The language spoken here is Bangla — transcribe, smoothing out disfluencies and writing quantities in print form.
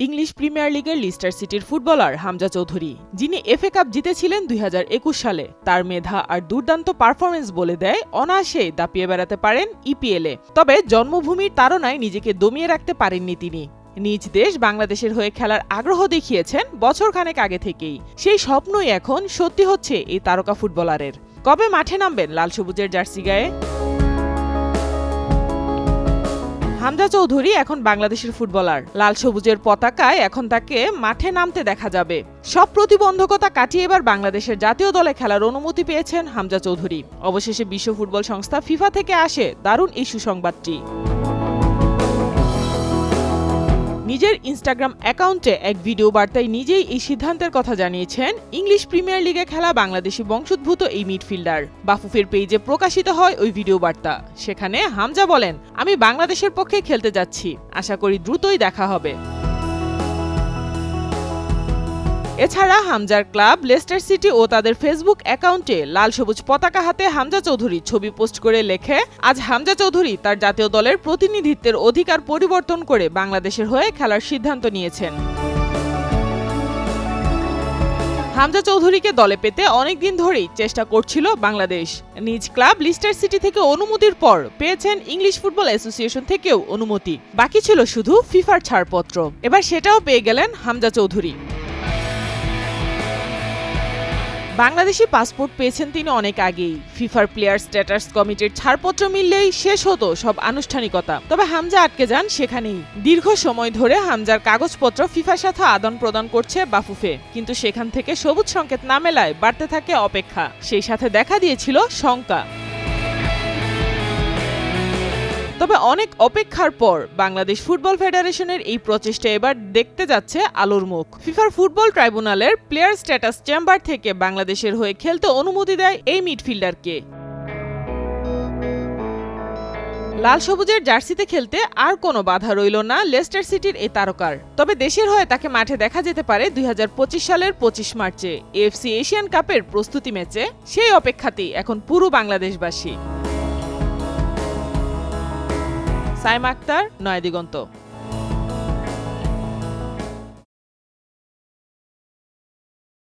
ইংলিশ প্রিমিয়ার লিগের লিস্টার সিটির ফুটবলার হামজা চৌধুরী, যিনি এফএ কাপ জিতেছিলেন ২০২১ সালে, তার মেধা আর দুর্দান্ত পারফরমেন্স বলে দেয় অনায়াসেই দাপিয়ে বেড়াতে পারেন ইপিএলে। তবে জন্মভূমির তাড়নায় নিজেকে দমিয়ে রাখতে পারেননি তিনি। নিজ দেশ বাংলাদেশের হয়ে খেলার আগ্রহ দেখিয়েছেন বছরখানেক আগে থেকেই। সেই স্বপ্নই এখন সত্যি হচ্ছে এই তারকা ফুটবলারের। কবে মাঠে নামবেন লাল সবুজের জার্সি গায়ে? হামজা চৌধুরী এখন বাংলাদেশের ফুটবলার। লাল সবুজের পতাকায় এখন তাকে মাঠে নামতে দেখা যাবে। সব প্রতিবন্ধকতা কাটিয়ে এবার বাংলাদেশের জাতীয় দলে খেলার অনুমতি পেয়েছেন হামজা চৌধুরী। অবশেষে বিশ্ব ফুটবল সংস্থা ফিফা থেকে আসে দারুণ এই সুসংবাদটি। নিজের ইনস্টাগ্রাম অ্যাকাউন্টে এক ভিডিও বার্তায় নিজেই এই সিদ্ধান্তের কথা জানিয়েছেন ইংলিশ প্রিমিয়ার লিগে খেলা বাংলাদেশি বংশোদ্ভূত এই মিডফিল্ডার। বাফুফের পেজে প্রকাশিত হয় ওই ভিডিও বার্তা। সেখানে হামজা বলেন, আমি বাংলাদেশের পক্ষে খেলতে যাচ্ছি, আশা করি দ্রুতই দেখা হবে। এছাড়া হামজার ক্লাব লেস্টার সিটি ও তাদের ফেসবুক অ্যাকাউন্টে লাল সবুজ পতাকা হাতে হামজা চৌধুরীর ছবি পোস্ট করে লেখে, আজ হামজা চৌধুরী তার জাতীয় দলের প্রতিনিধিত্বের অধিকার পরিবর্তন করে বাংলাদেশের হয়ে খেলার সিদ্ধান্ত নিয়েছেন। হামজা চৌধুরীকে দলে পেতে অনেকদিন ধরেই চেষ্টা করছিল বাংলাদেশ। নিজ ক্লাব লিস্টার সিটি থেকে অনুমতির পর পেয়েছেন ইংলিশ ফুটবল অ্যাসোসিয়েশন থেকেও অনুমতি। বাকি ছিল শুধু ফিফার ছাড়পত্র। এবার সেটাও পেয়ে গেলেন হামজা চৌধুরী। বাংলাদেশি পাসপোর্ট পেয়েছেন তিনি অনেক আগেই। ফিফার প্লেয়ার স্ট্যাটাস কমিটির ছাড়পত্র মিললেই শেষ হতো সব আনুষ্ঠানিকতা। তবে হামজা আটকে যান সেখানেই। দীর্ঘ সময় ধরে হামজার কাগজপত্র ফিফার সাথে আদান প্রদান করছে বাফুফে, কিন্তু সেখান থেকে সবুজ সংকেত না মেলায় বাড়তে থাকে অপেক্ষা। সেই সাথে দেখা দিয়েছিল শঙ্কা। তবে অনেক অপেক্ষার পর বাংলাদেশ ফুটবল ফেডারেশনের এই প্রচেষ্টা এবার দেখতে যাচ্ছে আলোর মুখ। ফিফার ফুটবল ট্রাইব্যুনালের প্লেয়ার স্ট্যাটাস চেম্বার থেকে বাংলাদেশের হয়ে খেলতে অনুমতি দেয় এই মিডফিল্ডারকে। লাল সবুজের জার্সিতে খেলতে আর কোনো বাধা রইল না লেস্টার সিটির এই তারকার। তবে দেশের হয়ে তাকে মাঠে দেখা যেতে পারে ২০২৫ সালের ২৫ মার্চে এএফসি এশিয়ান কাপের প্রস্তুতি ম্যাচে। সেই অপেক্ষাতেই এখন পুরো বাংলাদেশবাসী। সাইমা আক্তার, নয়াদিগন্ত।